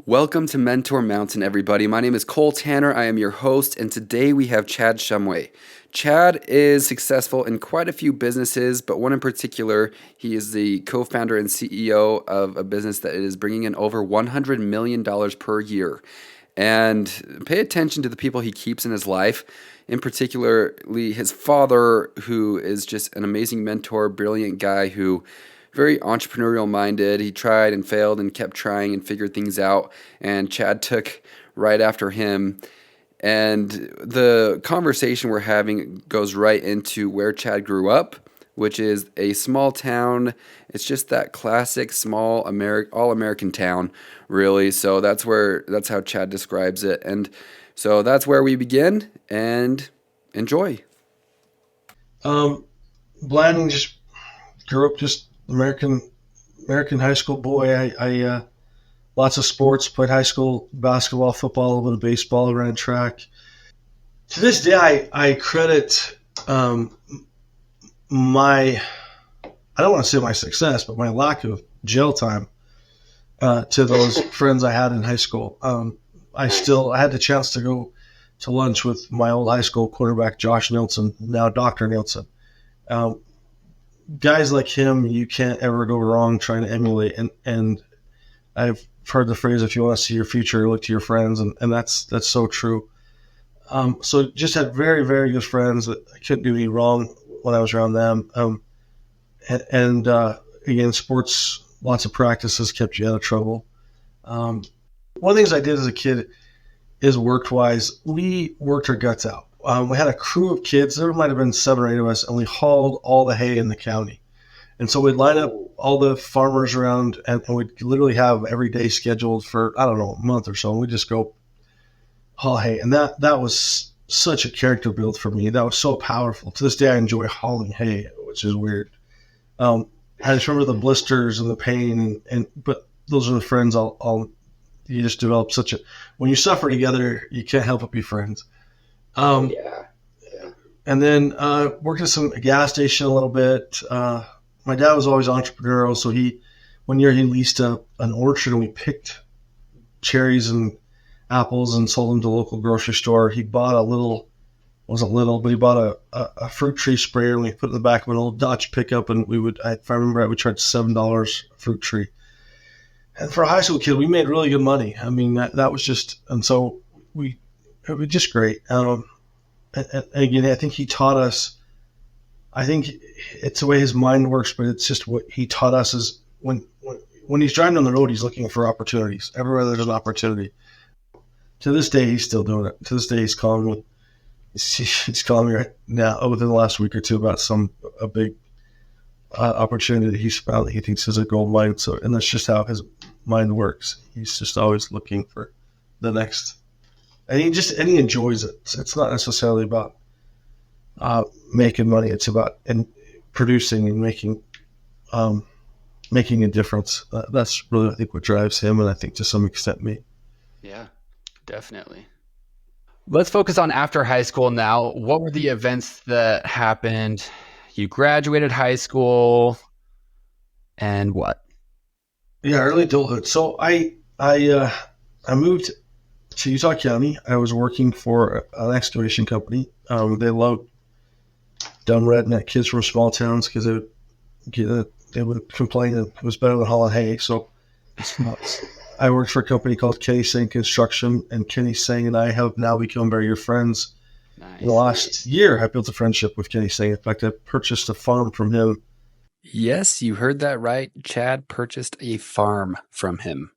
Welcome to Mentor Mountain, everybody. My name is Cole Tanner. I am your host, and today we have Chad Shumway. Chad is successful in quite a few businesses, but one in particular, he is the co-founder and CEO of a business that is bringing in over $100 million per year. And pay attention to the people he keeps in his life, in particularly his father, who is just an amazing mentor, brilliant guy who very entrepreneurial minded. He tried and failed and kept trying and figured things out. And Chad took right after him. And the conversation we're having goes right into where Chad grew up, which is a small town. It's just that classic small all-American town, really. So that's how Chad describes it. And so that's where we begin, and enjoy. Blanding just grew up just American high school boy. I lots of sports, played high school basketball, football, a little bit of baseball, ran track. To this day, I credit my, I don't want to say my success, but my lack of jail time to those friends I had in high school. I had the chance to go to lunch with my old high school quarterback, Josh Nielsen, now Dr. Nielsen. Guys like him, you can't ever go wrong trying to emulate. And I've heard the phrase, if you want to see your future, look to your friends. And that's so true. So just had very, very good friends that I couldn't do any wrong when I was around them. Again, sports, lots of practices kept you out of trouble. One of the things I did as a kid is work-wise, we worked our guts out. We had a crew of kids. There might have been 7 or 8 of us, and we hauled all the hay in the county. And so we'd line up all the farmers around, and we'd literally have every day scheduled for, I don't know, a month or so. And we'd just go haul hay. And that was such a character build for me. That was so powerful. To this day, I enjoy hauling hay, which is weird. I just remember the blisters and the pain, but those are the friends you just develop when you suffer together, you can't help but be friends. Yeah. And then worked at a gas station a little bit. My dad was always entrepreneurial, so one year he leased an orchard, and we picked cherries and apples and sold them to a local grocery store. He bought he bought a fruit tree sprayer, and we put it in the back of an old Dodge pickup, and if I remember right, we charged $7 a fruit tree. And for a high school kid, we made really good money. I mean, that was just, and so it was just great. And again, I think he taught us, I think it's the way his mind works, but it's just what he taught us is when he's driving on the road, he's looking for opportunities. Everywhere there's an opportunity. To this day, he's still doing it. To this day, he's calling me right now within the last week or two about a big opportunity that he's found that he thinks is a gold mine. So, and that's just how his mind works. He's just always looking for the next, and he enjoys it. It's not necessarily about making money. It's about producing and making a difference. That's really, I think, what drives him, and I think to some extent me. Yeah, definitely. Let's focus on after high school now. What were the events that happened? You graduated high school, and what? Yeah, early adulthood. So I moved to Utah County. I was working for an excavation company. They loved dumb redneck kids from small towns because they would complain that it was better than hauling hay. So I worked for a company called Kenny Singh Construction, and Kenny Singh and I have now become very good friends. Nice. In the last year, I built a friendship with Kenny Singh. In fact, I purchased a farm from him. Yes, you heard that right. Chad purchased a farm from him.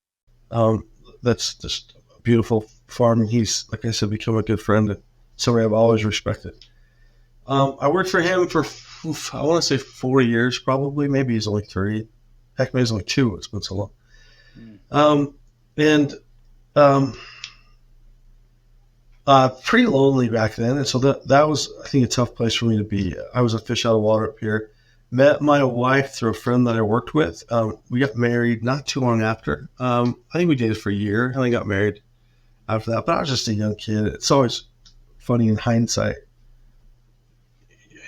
That's just a beautiful farm, and he's, like I said, become a good friend and somebody I've always respected. I worked for him for, I want to say 4 years, probably. Maybe he's only 3. Heck, maybe he's only 2. It's been so long. Pretty lonely back then. And so that was, I think, a tough place for me to be. I was a fish out of water up here. Met my wife through a friend that I worked with. We got married not too long after. I think we dated for a year, and I got married after that. But I was just a young kid. It's always funny in hindsight.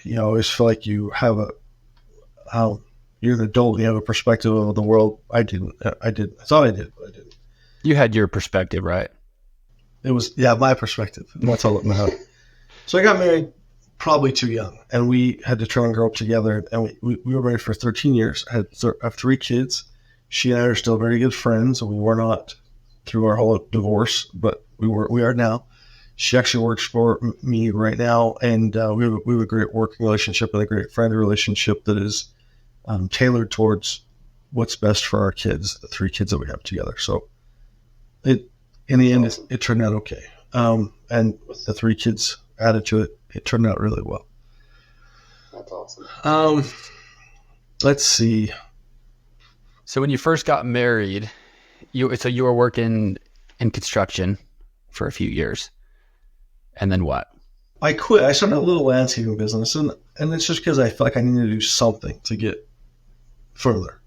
I always feel like you have you're an adult and you have a perspective of the world. I didn't. I thought I did, but I didn't. You had your perspective, right? It was, yeah, my perspective. That's all that mattered. So I got married probably too young, and we had to try and grow up together. And we were married for 13 years. I have 3 kids. She and I are still very good friends. We were not through our whole divorce, but we are now. She actually works for me right now, and we have a great working relationship and a great friend relationship that is tailored towards what's best for our kids, the 3 kids that we have together. So in the end, it turned out okay. And with the 3 kids added to it, it turned out really well. That's awesome. Let's see. So when you first got married, you were working in construction for a few years. And then what? I quit. I started a little landscaping business, and it's just because I felt like I needed to do something to get further.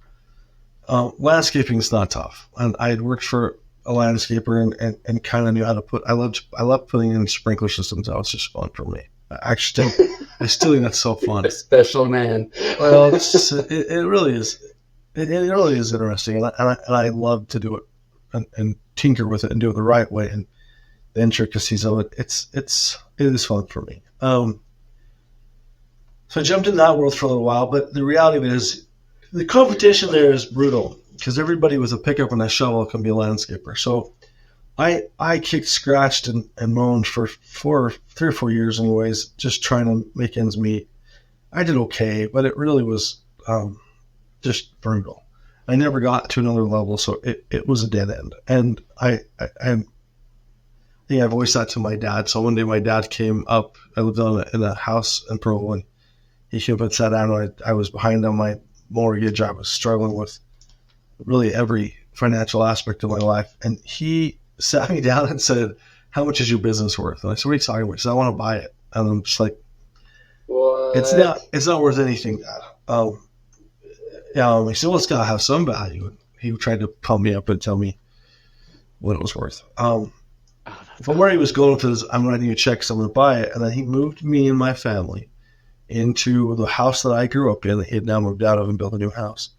Landscaping is not tough. And I had worked for a landscaper and kind of knew how to I loved putting in sprinkler systems. That was just fun for me. I still think that's so fun. A special man. Well, it's just, it really is. It really is interesting, and I love to do it and tinker with it and do it the right way and the intricacies of it. It is fun for me. So I jumped in that world for a little while, but the reality of it is the competition there is brutal because everybody with a pickup and a shovel can be a landscaper. So I kicked, scratched, and moaned for 3 or 4 years anyways, just trying to make ends meet. I did okay, but it really was just brutal. I never got to another level, so it was a dead end. And I think I voiced that to my dad. So one day my dad came up. I lived in a house in Provo, and he came up and sat down. And I was behind on my mortgage. I was struggling with really every financial aspect of my life. And he sat me down and said, "How much is your business worth?" And I said, "What are you talking about?" He said, "I want to buy it." And I'm just like, What? It's not worth anything, Dad. He said, "Well, it's got to have some value." And he tried to pump me up and tell me what it was worth. From where he was going with his, I'm writing you a check, so I'm going to buy it. And then he moved me and my family into the house that I grew up in that he had now moved out of and built a new house.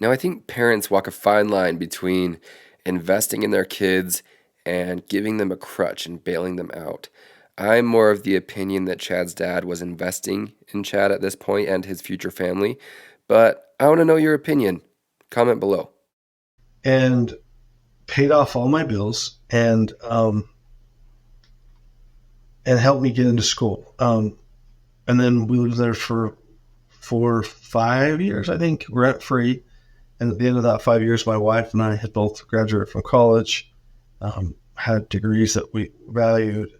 Now, I think parents walk a fine line between investing in their kids and giving them a crutch and bailing them out. I'm more of the opinion that Chad's dad was investing in Chad at this point and his future family, but I want to know your opinion. Comment below. And paid off all my bills and helped me get into school. And then we lived there for 5 years, I think, rent free. And at the end of that 5 years, my wife and I had both graduated from college, had degrees that we valued.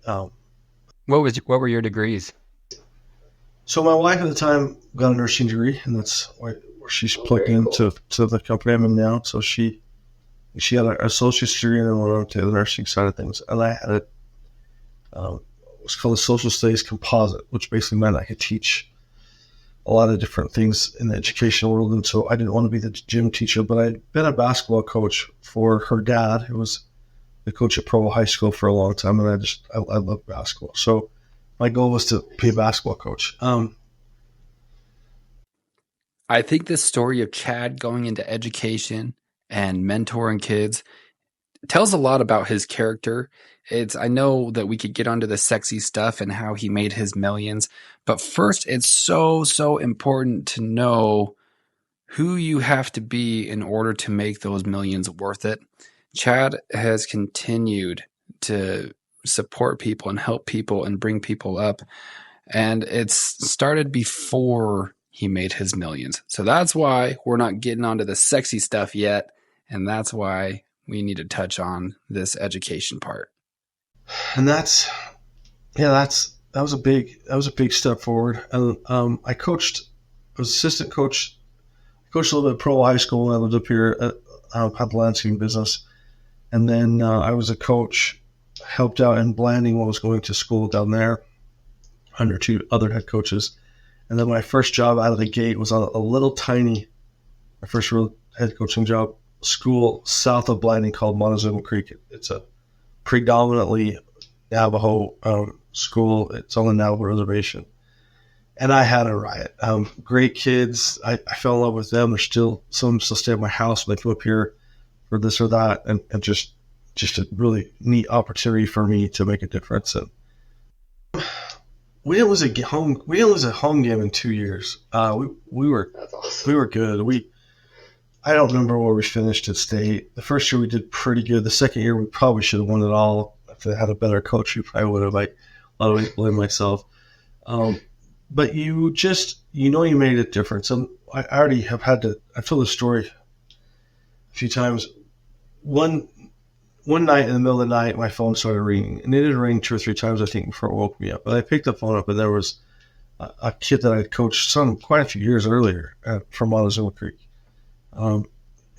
What were your degrees? So my wife at the time got a nursing degree, and that's where she's plugged into the company I'm in now. So she had an associate's degree and then went on to the nursing side of things. And I had what's called a social studies composite, which basically meant I could teach a lot of different things in the educational world. And so I didn't want to be the gym teacher, but I'd been a basketball coach for her dad, who was the coach at Provo High School for a long time. And I love basketball. So my goal was to be a basketball coach. I think this story of Chad going into education and mentoring kids tells a lot about his character. I know that we could get onto the sexy stuff and how he made his millions, but first it's so important to know who you have to be in order to make those millions worth it. Chad has continued to support people and help people and bring people up, and it's started before he made his millions. So that's why we're not getting onto the sexy stuff yet, and that's why we need to touch on this education part. And that was a big step forward. And I was assistant coach. I coached a little bit at Provo High School when I lived up here had the landscaping business. And then I was a coach, helped out in Blanding while I was going to school down there under 2 other head coaches. And then my first job out of the gate was on a little tiny, my first real head coaching job, school south of Blanding called Montezuma Creek. It's a predominantly Navajo school. It's on the Navajo reservation. And I had a riot. Great kids. I fell in love with them. There's still some still stay at my house when they come up here for this or that, and just a really neat opportunity for me to make a difference. And we didn't lose a home game in 2 years. We were That's awesome. we were good. I don't remember where we finished at state. The first year we did pretty good. The second year we probably should have won it all. If they had a better coach, we probably would have. A lot of blame myself. But you made a difference. And I already have had to. I told this story a few times. One night in the middle of the night, my phone started ringing, and it did ring 2 or 3 times, I think, before it woke me up. But I picked the phone up, and there was a kid that I had coached quite a few years earlier from Montezuma Creek.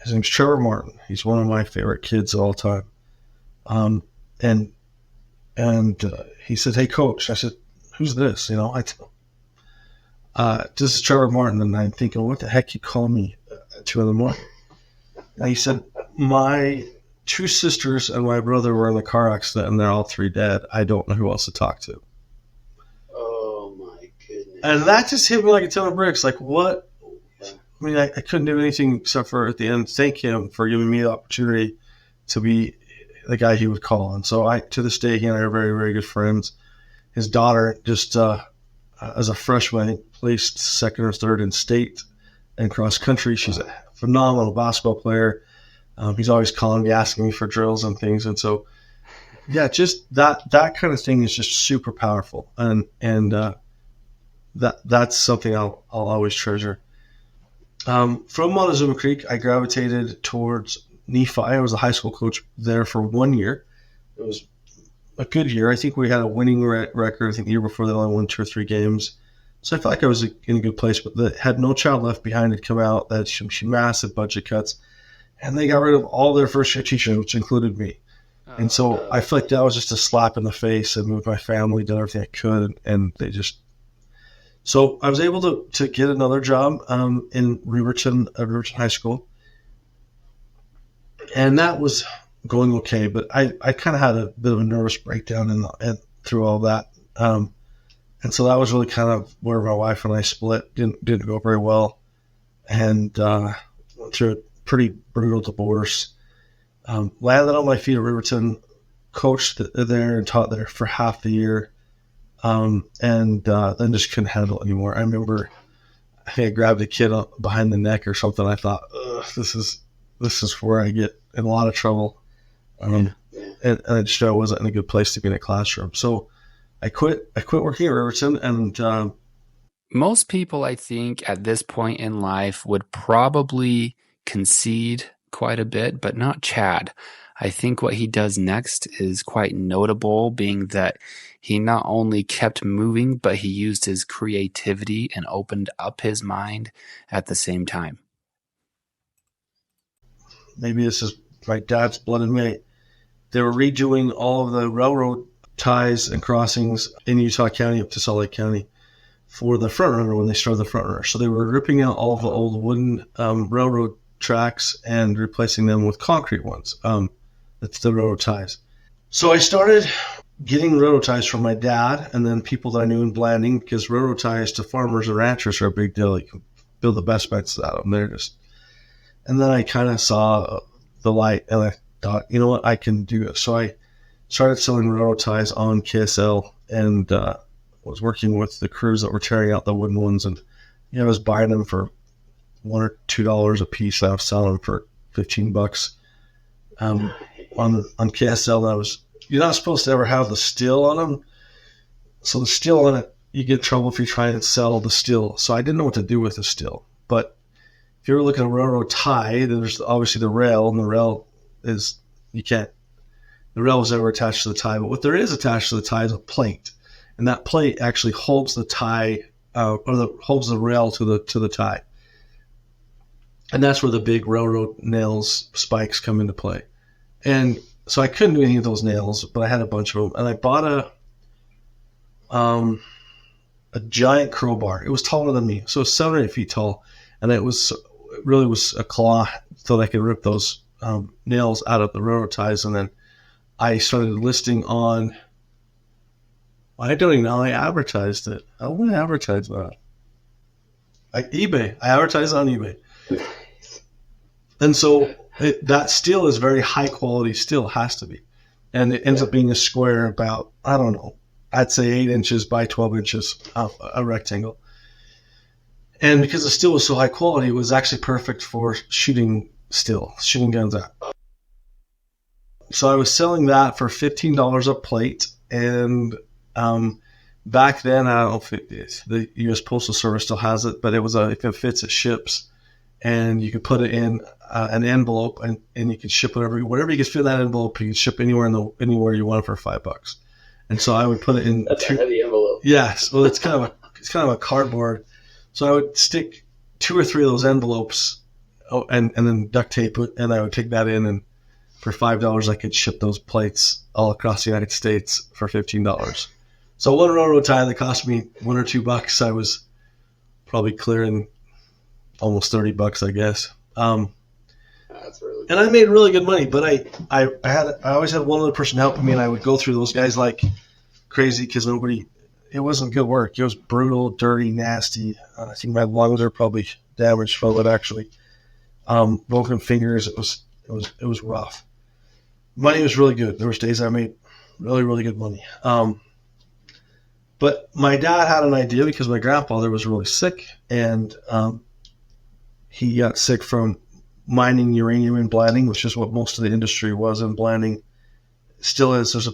His name's Trevor Martin. He's one of my favorite kids of all time. And he said, "Hey, coach." I said, "Who's this?" This is Trevor Martin. And I'm thinking, what the heck you call me at 2 a.m? And he said, "My 2 sisters and my brother were in a car accident, and they're all 3 dead. I don't know who else to talk to." Oh my goodness. And that just hit me like a ton of bricks. Like, what? I mean, I couldn't do anything except for at the end thank him for giving me the opportunity to be the guy he would call. And so to this day, he and I are very, very good friends. His daughter just, as a freshman, placed 2nd or 3rd in state and cross country. She's a phenomenal basketball player. He's always calling me, asking me for drills and things. And so, yeah, just that kind of thing is just super powerful. And that's something I'll always treasure. From Montezuma Creek, I gravitated towards Nephi. I was a high school coach there for 1 year. It was a good year. I think we had a winning record. I think the year before they only won 2 or 3 games. So I felt like I was in a good place, but they had No Child Left Behind had come out. That had some massive budget cuts. And they got rid of all their first year teachers, which included me. And so I felt like that was just a slap in the face. I moved my family, did everything I could, and they just... So I was able to get another job in Riverton High School. And that was going okay, but I kind of had a bit of a nervous breakdown and through all that. And so that was really kind of where my wife and I split. Didn't go very well. And went through a pretty brutal divorce. Landed on my feet at Riverton, coached there and taught there for half the year. And then just couldn't handle it anymore. I remember I grabbed a kid behind the neck or something. I thought, this is where I get in a lot of trouble. And I just wasn't in a good place to be in a classroom. So I quit working at Riverton. And most people, I think, at this point in life would probably concede quite a bit, but not Chad. I think what he does next is quite notable, being that he not only kept moving, but he used his creativity and opened up his mind at the same time. Maybe this is my dad's blood and me. They were redoing all of the railroad ties and crossings in Utah County up to Salt Lake County for the front runner when they started the front runner. So they were ripping out all of the old wooden railroad tracks and replacing them with concrete ones. That's the railroad ties. So I started getting railroad ties from my dad and then people that I knew in Blanding, because railroad ties to farmers and ranchers are a big deal. You can build the best bets out of them. And then I kind of saw the light and I thought, you know what, I can do it. So I started selling railroad ties on KSL and was working with the crews that were tearing out the wooden ones. And I was buying them for $1 or $2 a piece. I was selling them for $15 on KSL. You're not supposed to ever have the steel on them. So the steel on it, you get in trouble if you try and sell the steel. So I didn't know what to do with the steel. But if you're looking at a railroad tie, there's obviously the rail, and the rail is, the rail is never attached to the tie. But what there is attached to the tie is a plate. And that plate actually holds the tie, holds the rail to the tie. And that's where the big railroad nails spikes come into play. And so I couldn't do any of those nails, but I had a bunch of them. And I bought a giant crowbar. It was taller than me. So it was 7 or 8 feet tall. And it really was a claw so that I could rip those nails out of the railroad ties. And then I started listing on, I don't even know how I advertised it. I want to advertise that. eBay. I advertised on eBay. And so that steel is very high quality steel, has to be. And it ends up being a square about, I don't know, I'd say 8 inches by 12 inches, a rectangle. And because the steel was so high quality, it was actually perfect for shooting guns at. So I was selling that for $15 a plate. And back then, I don't know if the U.S. Postal Service still has it, but it was if it fits, it ships. And you could put it in an envelope, and you could ship whatever you could fit in that envelope. You could ship anywhere you want it for $5. And so I would put it in. That's a heavy envelope. Yes, well, it's kind of a cardboard. So I would stick 2 or 3 of those envelopes, and then duct tape it, and I would take that in, and for $5 I could ship those plates all across the United States for $15. So one railroad tie that cost me $1 or $2, I was probably clearing almost $30, I guess. That's really and I made really good money, but I always had one other person helping me, and I would go through those guys like crazy because it wasn't good work. It was brutal, dirty, nasty. I think my lungs are probably damaged from it, actually. Broken fingers. It was rough. Money was really good. There was days I made really, really good money. But my dad had an idea because my grandfather was really sick, and he got sick from mining uranium and blanding, which is what most of the industry was in blanding. Still is. There's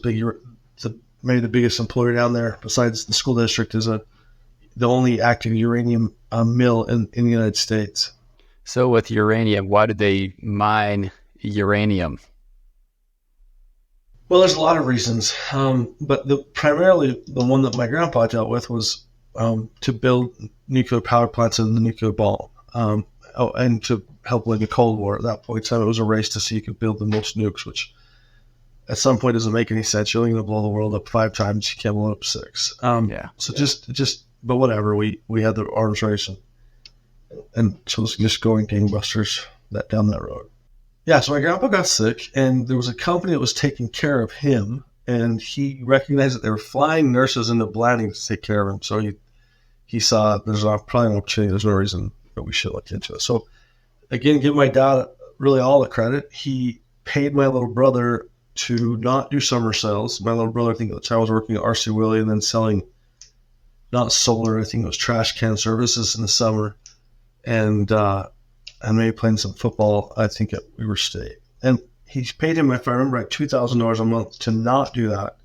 maybe the biggest employer down there besides the school district is the only active uranium mill in the United States. So with uranium, why did they mine uranium? Well, there's a lot of reasons, but primarily the one that my grandpa dealt with was to build nuclear power plants and the nuclear bomb, and to help win the Cold War. At that point in time, it was a race to see who could build the most nukes, which at some point doesn't make any sense. You're only going to blow the world up 5 times. You can't blow it up 6. So just, but whatever. We had the arms race, and so it was just going gangbusters down that road. Yeah, so my grandpa got sick, and there was a company that was taking care of him, and he recognized that they were flying nurses into Blanding to take care of him. So he saw there's probably an opportunity. There's no reason that we should look into it. So again, give my dad really all the credit. He paid my little brother to not do summer sales. My little brother, I think at the time, was working at R.C. Willey and then selling, not solar, I think it was trash can services in the summer, and maybe playing some football, I think, at Weber State. And he paid him, if I remember right, $2,000 a month to not do that.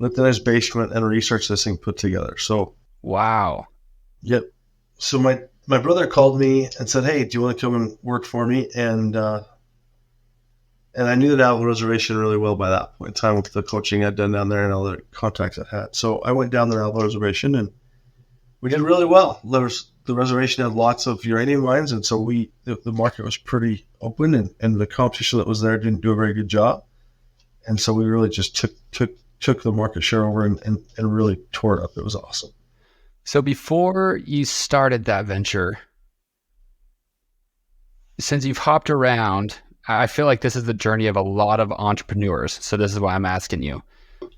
Lived in his basement and researched this thing put together. So, wow. Yep. So my brother called me and said, "Hey, do you want to come and work for me?" And I knew the Navajo Reservation really well by that point in time with the coaching I'd done down there and all the contacts I had. So I went down the Navajo Reservation, and we did really well. The reservation had lots of uranium mines, and so the market was pretty open, and the competition that was there didn't do a very good job. And so we really just took the market share over and really tore it up. It was awesome. So before you started that venture, since you've hopped around, I feel like this is the journey of a lot of entrepreneurs. So this is why I'm asking you.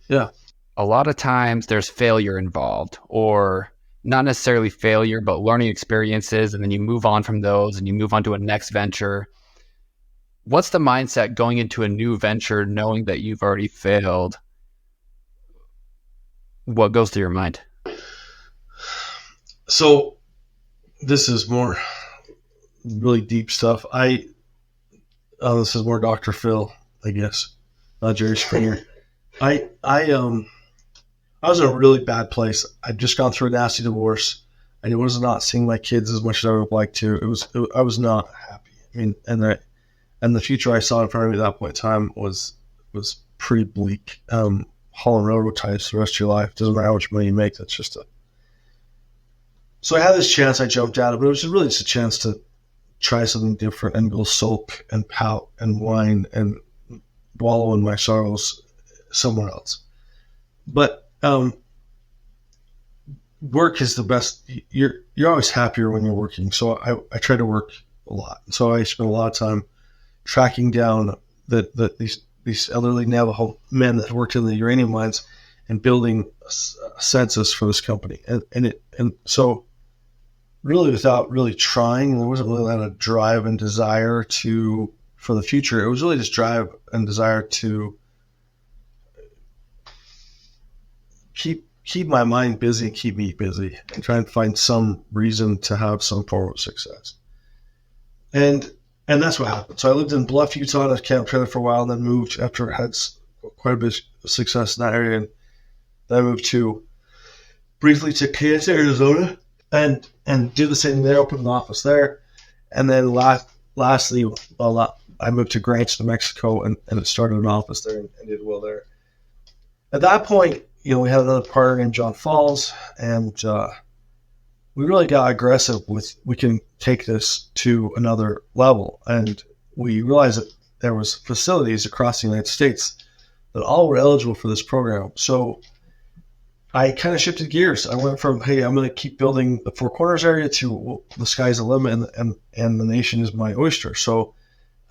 Yeah. A lot of times there's failure involved, or not necessarily failure, but learning experiences. And then you move on from those and you move on to a next venture. What's the mindset going into a new venture, knowing that you've already failed? What goes through your mind? So this is more really deep stuff. This is more Dr. Phil, I guess, not Jerry Springer. I was in a really bad place. I'd just gone through a nasty divorce. I was not seeing my kids as much as I would have liked to. I was not happy. I mean, and the future I saw in front of me at that point in time was pretty bleak. Hauling railroad ties the rest of your life. Doesn't matter how much money you make. That's just So I had this chance. I jumped at it, but it was really just a chance to try something different and go sulk and pout and whine and wallow in my sorrows somewhere else. But work is the best. You're always happier when you're working. So I try to work a lot. So I spent a lot of time tracking down these elderly Navajo men that worked in the uranium mines and building a census for this company. And so really without really trying, there wasn't really a lot of drive and desire to for the future. It was really just drive and desire to keep my mind busy and keep me busy and try and find some reason to have some form of success. And that's what happened. So I lived in Bluff, Utah, in a camp trailer for a while, and then moved after I had quite a bit of success in that area. And then I moved briefly to Kansas, Arizona, and did the same thing there, opened an office there. And then lastly, I moved to Grants, New Mexico, and started an office there and did well there. At that point, we had another partner named John Falls, and we really got aggressive with, we can take this to another level. And we realized that there was facilities across the United States that all were eligible for this program. So I kind of shifted gears. I went from, hey, I'm going to keep building the Four Corners area to, well, the sky's the limit and the nation is my oyster. So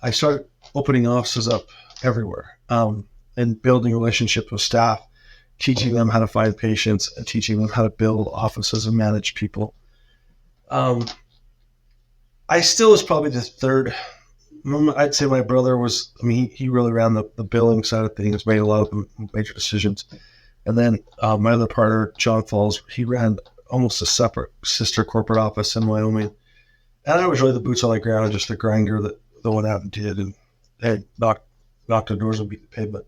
I started opening offices up everywhere, and building relationships with staff, teaching them how to find patients and teaching them how to build offices and manage people. I still was probably the third. I'd say my brother was, he really ran the billing side of things, made a lot of major decisions. And then my other partner, John Falls, he ran almost a separate sister corporate office in Wyoming. And I was really the boots on the ground, just the grinder that went out and did and knocked on doors and beat the pavement.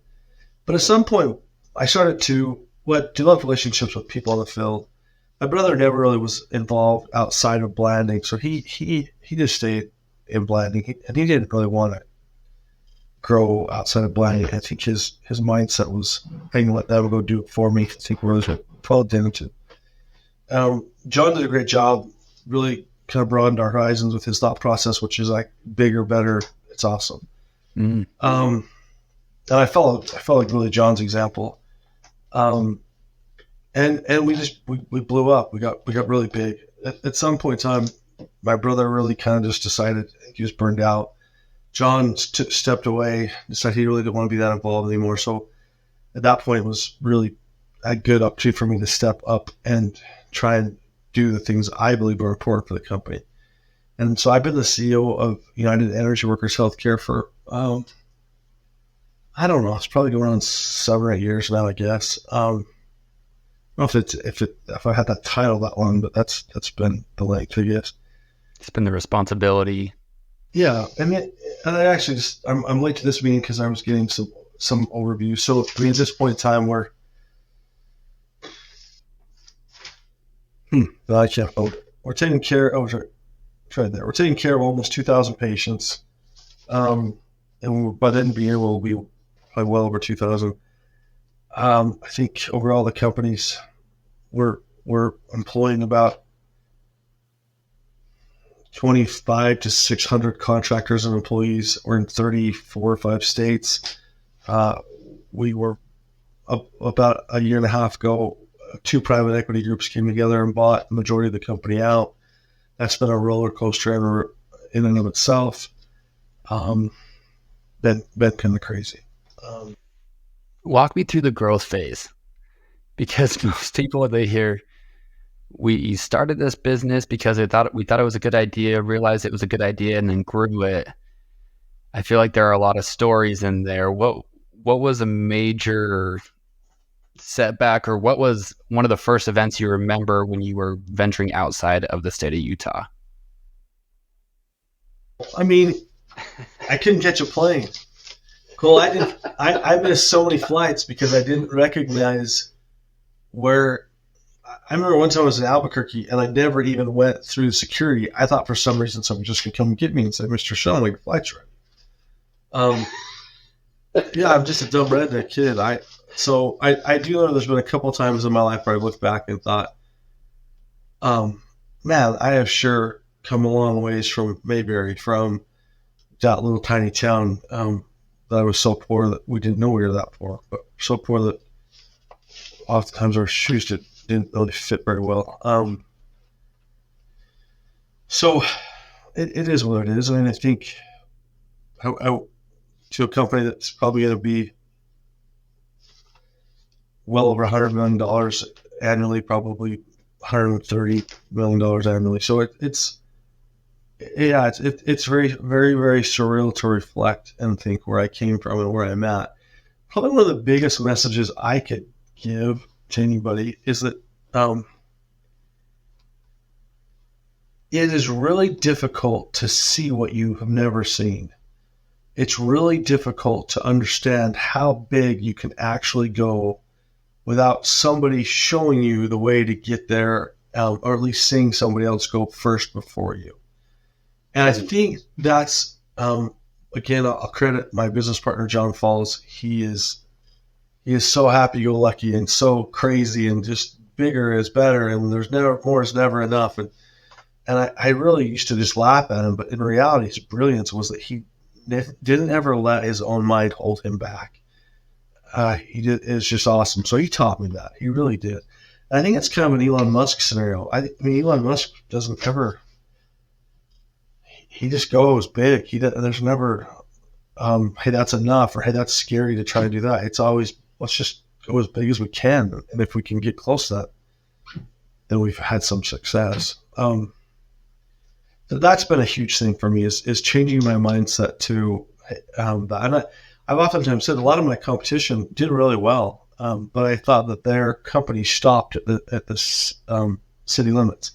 But at some point, I started to develop relationships with people in the field. My brother never really was involved outside of blanding, so he just stayed in blanding, and he didn't really want to grow outside of blanding. I think his mindset was, "Hey, let them go do it for me." I think we're really followed down to. John did a great job, really kind of broadened our horizons with his thought process, which is like bigger, better. It's awesome. And I followed really John's example. And we blew up. We got really big. At some point in time, my brother really kind of just decided he was burned out. John stepped away, decided he really didn't want to be that involved anymore. So at that point, it was really a good opportunity for me to step up and try and do the things I believe are important for the company. And so I've been the CEO of United Energy Workers Healthcare for, I don't know, it's probably going on 7 or 8 years now, I guess. I don't know if I had that title that long, but that's been the length, I guess. It's been the responsibility. Yeah, and I actually I'm late to this meeting because I was getting some overview. So at this point in time, we're I can't hold it. We're taking care. Oh, try that. We're taking care of almost 2,000 patients, and by the end of the year we'll be probably well over 2,000. I think overall the companies we're employing about 25 to 600 contractors and employees. We're in 34 or 5 states. We were about a year and a half ago, 2 private equity groups came together and bought the majority of the company out. That's been a roller coaster in and of itself. Been kind of crazy. Walk me through the growth phase, because most people, when they hear we started this business because we thought it was a good idea, realized it was a good idea, and then grew it. I feel like there are a lot of stories in there. What was a major setback, or what was one of the first events you remember when you were venturing outside of the state of Utah? I couldn't catch a plane. Cole, I missed so many flights because I didn't recognize where. I remember one time I was in Albuquerque and I never even went through security. I thought for some reason someone just could come and get me and say, "Mr. Sean, your flight's ready." Yeah, I'm just a dumb redneck kid. I do know there's been a couple times in my life where I looked back and thought, man, I have sure come a long ways from Mayberry, from that little tiny town that I was so poor that we didn't know we were that poor, but so poor that oftentimes our shoes didn't really fit very well. So it is what it is. I think to a company that's probably going to be well over $100 million annually, probably $130 million annually. So it's Yeah, it's very, very, very surreal to reflect and think where I came from and where I'm at. Probably one of the biggest messages I could give to anybody is that um, it is really difficult to see what you have never seen. It's really difficult to understand how big you can actually go without somebody showing you the way to get there, or at least seeing somebody else go first before you. And I think that's, again, I'll credit my business partner, John Falls. He is so happy-go-lucky and so crazy and just bigger is better, and there's never more is never enough. And I really used to just laugh at him, but in reality, his brilliance was that he didn't ever let his own mind hold him back. He did. It's just awesome. So he taught me that. He really did. And I think it's kind of an Elon Musk scenario. I mean, Elon Musk doesn't ever. He just goes big. There's never, hey, that's enough, or hey, that's scary to try to do that. It's always, let's just go as big as we can, and if we can get close to that, then we've had some success. That's been a huge thing for me is changing my mindset to that. And I've oftentimes said a lot of my competition did really well, but I thought that their company stopped at the city limits.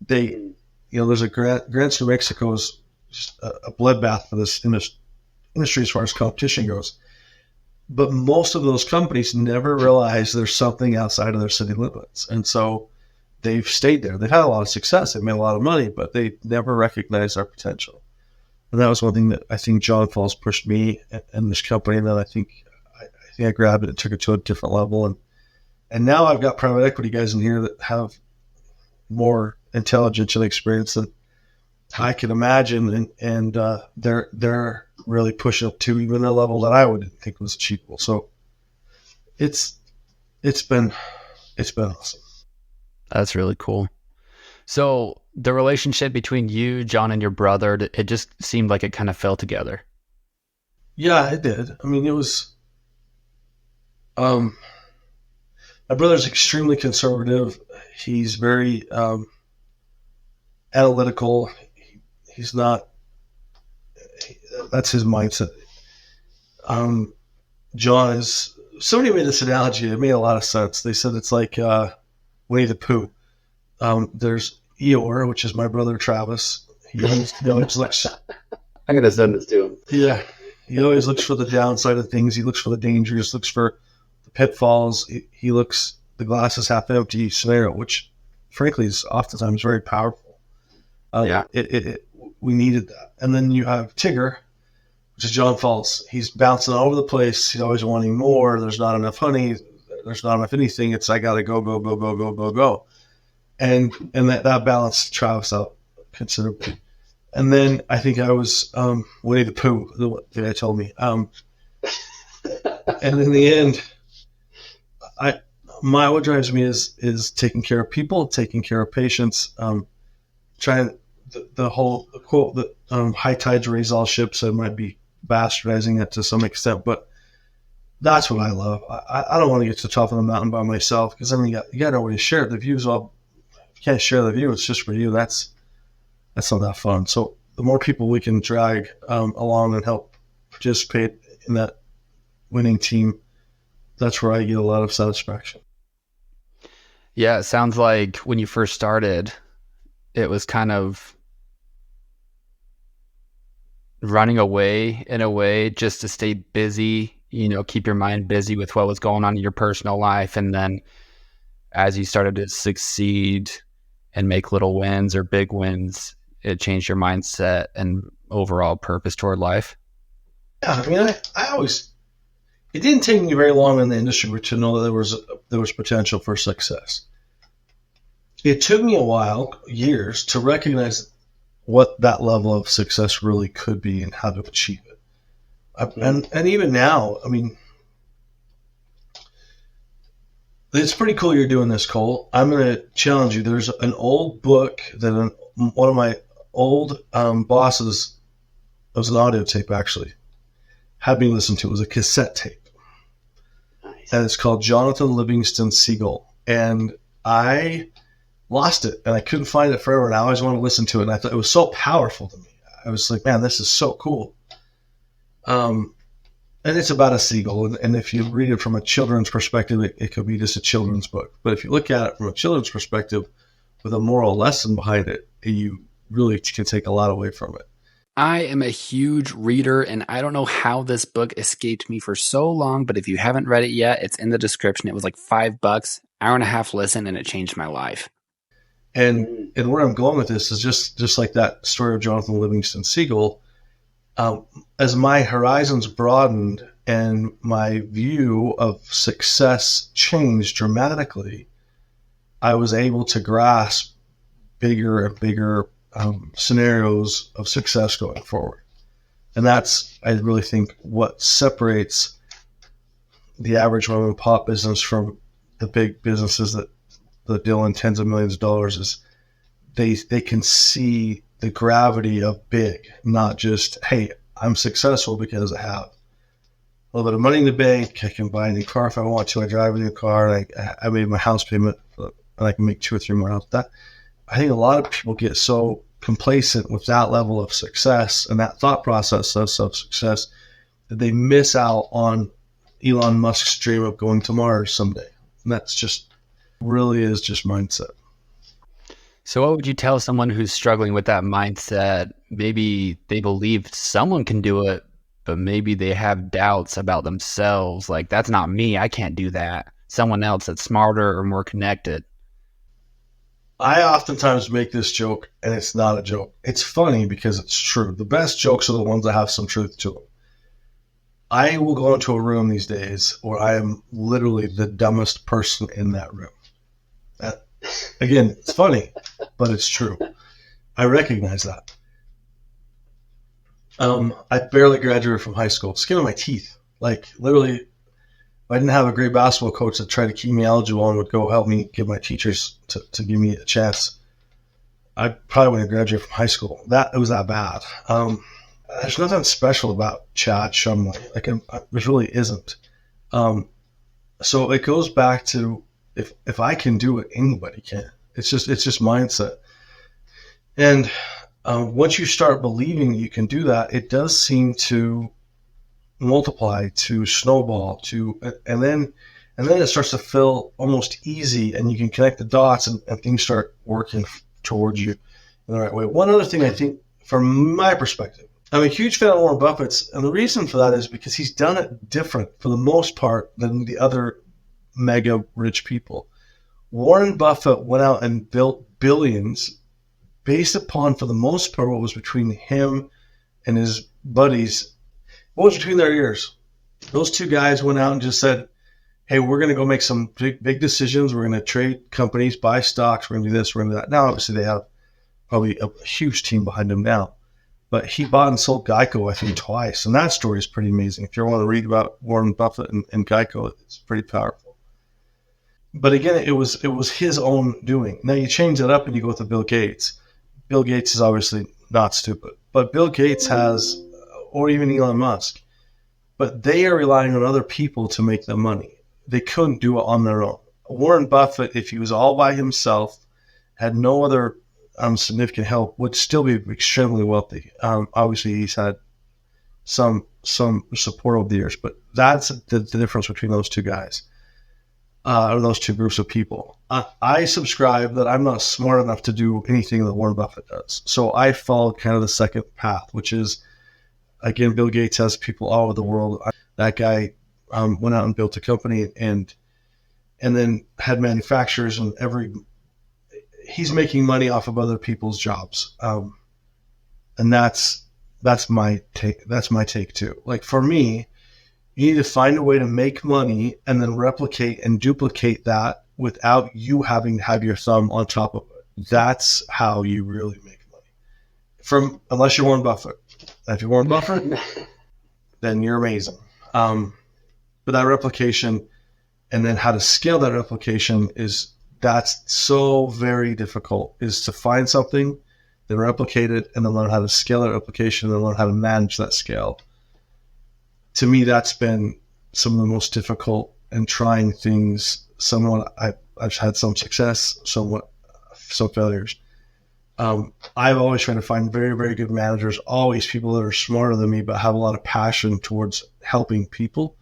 There's a Grants, New Mexico is just a bloodbath for this industry as far as competition goes. But most of those companies never realize there's something outside of their city limits, and so they've stayed there. They've had a lot of success. They've made a lot of money, but they never recognized our potential. And that was one thing that I think John Falls pushed me and this company. And then I think I grabbed it and took it to a different level. And now I've got private equity guys in here that have more intelligence and experience than I can imagine. And they're really pushing up to even a level that I would think was achievable. So it's been awesome. That's really cool. So the relationship between you, John, and your brother, it just seemed like it kind of fell together. Yeah, it did. I mean, it was, my brother's extremely conservative. He's very analytical. He's not, that's his mindset. John is, somebody made this analogy. It made a lot of sense. They said it's like Winnie the Pooh. There's Eeyore, which is my brother Travis. He always looks. I'm gonna send this to him. Yeah, he always looks for the downside of things. He looks for the dangers. Looks for the pitfalls. He looks the glass is half empty scenario, which, frankly, is oftentimes very powerful. We needed that. And then you have Tigger, which is John Falls. He's bouncing all over the place. He's always wanting more. There's not enough honey. There's not enough anything. It's I gotta go. And that balanced Travis out considerably. And then I think I was Winnie the Pooh, the guy told me. And in the end, what drives me is taking care of people, taking care of patients, trying the whole quote that high tides raise all ships. I might be bastardizing it to some extent, but that's what I love. I don't want to get to the top of the mountain by myself, because then you got nobody to share the views. Well, if you can't share the view, it's just for you. That's not that fun. So the more people we can drag along and help participate in that winning team, that's where I get a lot of satisfaction. Yeah, it sounds like when you first started, it was kind of running away in a way just to stay busy, keep your mind busy with what was going on in your personal life. And then as you started to succeed and make little wins or big wins, it changed your mindset and overall purpose toward life. Yeah, I mean, I always, it didn't take me very long in the industry to know that there was potential for success. It took me a while, years, to recognize what that level of success really could be and how to achieve it. And even now, I mean, it's pretty cool you're doing this, Cole. I'm going to challenge you. There's an old book that one of my old bosses, it was an audio tape actually, had me listen to. It was a cassette tape. Nice. And it's called Jonathan Livingston Seagull. And I lost it, and I couldn't find it forever, and I always wanted to listen to it, and I thought it was so powerful to me. I was like, man, this is so cool. And it's about a seagull, and if you read it from a children's perspective, it could be just a children's book. But if you look at it from a children's perspective with a moral lesson behind it, you really can take a lot away from it. I am a huge reader, and I don't know how this book escaped me for so long, but if you haven't read it yet, it's in the description. It was like $5, hour and a half listen, and it changed my life. And where I'm going with this is just like that story of Jonathan Livingston Seagull. As my horizons broadened and my view of success changed dramatically, I was able to grasp bigger and bigger scenarios of success going forward. And that's, I really think, what separates the average mom and pop business from the big businesses that deal in tens of millions of dollars is they can see the gravity of big, not just, hey, I'm successful because I have a little bit of money in the bank. I can buy a new car if I want to. I drive a new car. And I made my house payment, and I can make 2 or 3 more out of that. I think a lot of people get so complacent with that level of success and that thought process of success that they miss out on Elon Musk's dream of going to Mars someday. And that's just really is just mindset. So what would you tell someone who's struggling with that mindset? Maybe they believe someone can do it, but maybe they have doubts about themselves. Like, that's not me. I can't do that. Someone else that's smarter or more connected. I oftentimes make this joke, and it's not a joke. It's funny because it's true. The best jokes are the ones that have some truth to them. I will go into a room these days where I am literally the dumbest person in that room. Again, it's funny, but it's true. I recognize that. I barely graduated from high school. Skin on my teeth. Like, literally, if I didn't have a great basketball coach that tried to keep me eligible and would go help me get my teachers to give me a chance, I probably wouldn't have graduated from high school. It was that bad. There's nothing special about Chad Shumway. Like, there really isn't. So it goes back to, if I can do it, anybody can. It's just mindset. And once you start believing you can do that, it does seem to multiply, to snowball, and then it starts to feel almost easy, and you can connect the dots, and things start working towards you in the right way. One other thing I think, from my perspective, I'm a huge fan of Warren Buffett's, and the reason for that is because he's done it different for the most part than the other mega rich people. Warren Buffett went out and built billions based upon, for the most part, what was between him and his buddies. What was between their ears? Those 2 guys went out and just said, hey, we're going to go make some big decisions. We're going to trade companies, buy stocks. We're going to do this. We're going to do that. Now, obviously, they have probably a huge team behind them now. But he bought and sold Geico, I think, twice. And that story is pretty amazing. If you want to read about Warren Buffett and Geico, it's pretty powerful. But again, it was his own doing. Now you change that up and you go with Bill Gates. Bill Gates is obviously not stupid. But Bill Gates has, or even Elon Musk, but they are relying on other people to make the money. They couldn't do it on their own. Warren Buffett, if he was all by himself, had no other significant help, would still be extremely wealthy. Obviously, he's had some support over the years, but that's the difference between those 2 guys, or those 2 groups of people. I subscribe that I'm not smart enough to do anything that Warren Buffett does, so I followed kind of the second path, which is, again, Bill Gates has people all over the world. That guy went out and built a company and then had manufacturers, and he's making money off of other people's jobs. And that's my take. That's my take too. Like, for me, you need to find a way to make money and then replicate and duplicate that without you having to have your thumb on top of it. That's how you really make money. Unless you're Warren Buffett. If you're Warren Buffett, then you're amazing. But that replication, and then how to scale that replication, that's so very difficult, is to find something, then replicate it, and then learn how to scale that replication, and then learn how to manage that scale. To me, that's been some of the most difficult and trying things. Somewhat, I've had some success, somewhat some failures. I've always tried to find very, very good managers, always people that are smarter than me, but have a lot of passion towards helping people,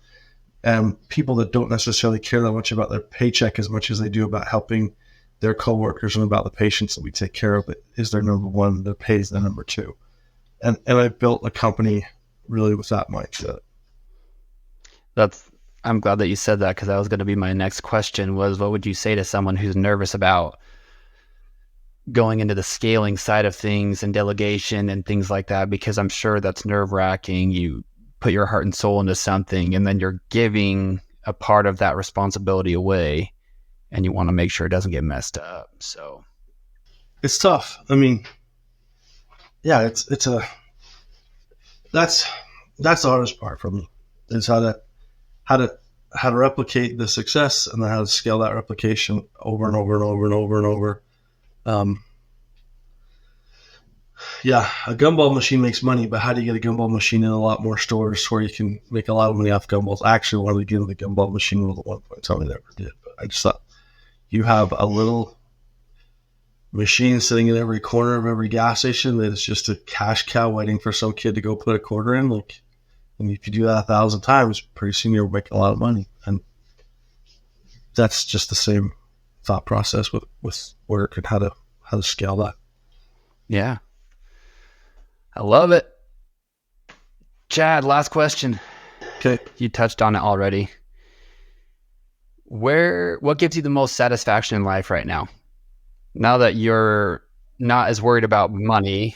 and people that don't necessarily care that much about their paycheck as much as they do about helping their coworkers and about the patients that we take care of. It is their number one, their pay is their number two. And I built a company really with that mindset. I'm glad that you said that, because that was going to be my next question was, what would you say to someone who's nervous about going into the scaling side of things and delegation and things like that? Because I'm sure that's nerve-wracking. You put your heart and soul into something, and then you're giving a part of that responsibility away, and you want to make sure it doesn't get messed up. So it's tough. I mean, yeah, that's the hardest part for me, is how to replicate the success, and then how to scale that replication over and over and over and over and over. Yeah, a gumball machine makes money, but how do you get a gumball machine in a lot more stores where you can make a lot of money off gumballs? I actually wanted to get into the gumball machine world at one point in time. I never did, but I just thought, you have a little machine sitting in every corner of every gas station that is just a cash cow waiting for some kid to go put a quarter in. Like, and if you do that 1,000 times, pretty soon you're making a lot of money. And that's just the same thought process with work and how to scale that. yeah, I love it. Chad, last question. Okay. You touched on it already. What gives you the most satisfaction in life right now? Now that you're not as worried about money,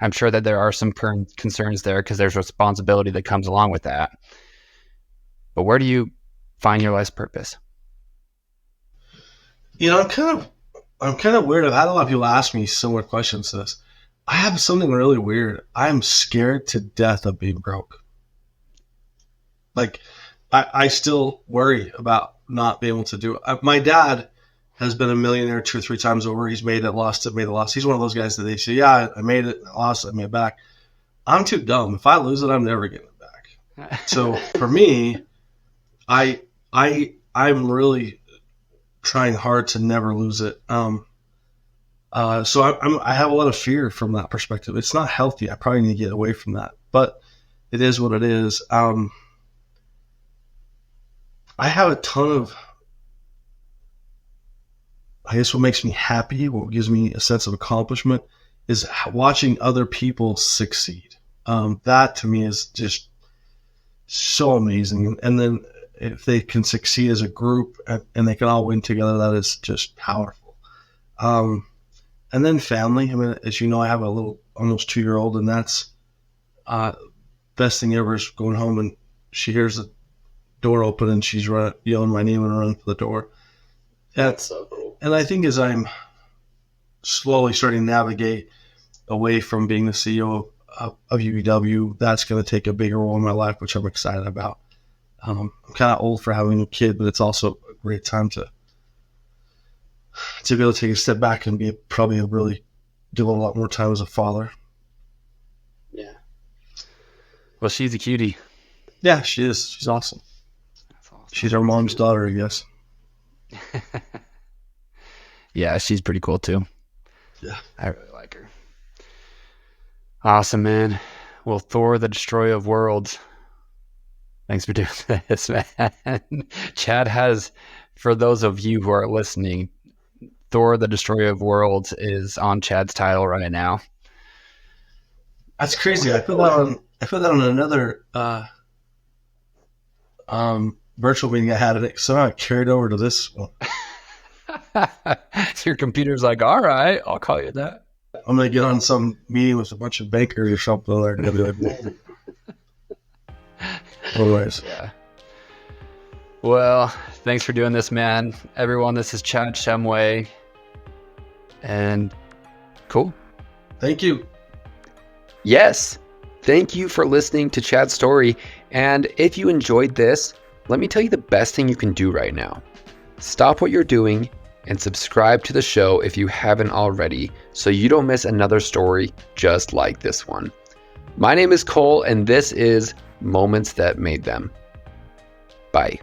I'm sure that there are some concerns there because there's responsibility that comes along with that. But where do you find your life's purpose? You know, I'm kind of weird. I've had a lot of people ask me similar questions to this. I have something really weird. I'm scared to death of being broke. Like, I still worry about not being able to do it. My dad has been a millionaire 2 or 3 times over. He's made it, lost it, made it, lost. He's one of those guys that they say, yeah, I made it, I lost it, I made it back. I'm too dumb. If I lose it, I'm never getting it back. So for me, I'm really trying hard to never lose it. So I have a lot of fear from that perspective. It's not healthy. I probably need to get away from that, but it is what it is. I have a ton of, I guess what makes me happy, what gives me a sense of accomplishment, is watching other people succeed. That to me is just so amazing. And then if they can succeed as a group and they can all win together, that is just powerful. And then family. I mean, as you know, I have a little almost 2-year-old, and that's best thing ever is going home and she hears the door open and she's yelling my name and running for the door. That's so cool. And I think as I'm slowly starting to navigate away from being the CEO of UEW, that's going to take a bigger role in my life, which I'm excited about. I'm kind of old for having a kid, but it's also a great time to be able to take a step back and be probably really do a lot more time as a father. Yeah. Well, she's a cutie. Yeah, she is. She's awesome. That's awesome. She's our mom's daughter, I guess. Yeah, she's pretty cool too. Yeah. I really like her. Awesome, man. Well, Thor, the Destroyer of Worlds. Thanks for doing this, man. Chad has, for those of you who are listening, Thor, the Destroyer of Worlds is on Chad's title right now. That's crazy. I put that on another virtual meeting I had, and it somehow carried over to this one. Your computer's like, all right, I'll call you that. I'm gonna get on some meeting with a bunch of bankers or something. They're gonna be like, anyways. Yeah. Well, thanks for doing this, man. Everyone, this is Chad Shumway. And cool. Thank you. Yes. Thank you for listening to Chad's story. And if you enjoyed this, let me tell you the best thing you can do right now. Stop what you're doing and subscribe to the show if you haven't already, so you don't miss another story just like this one. My name is Cole, and this is Moments That Made Them. Bye.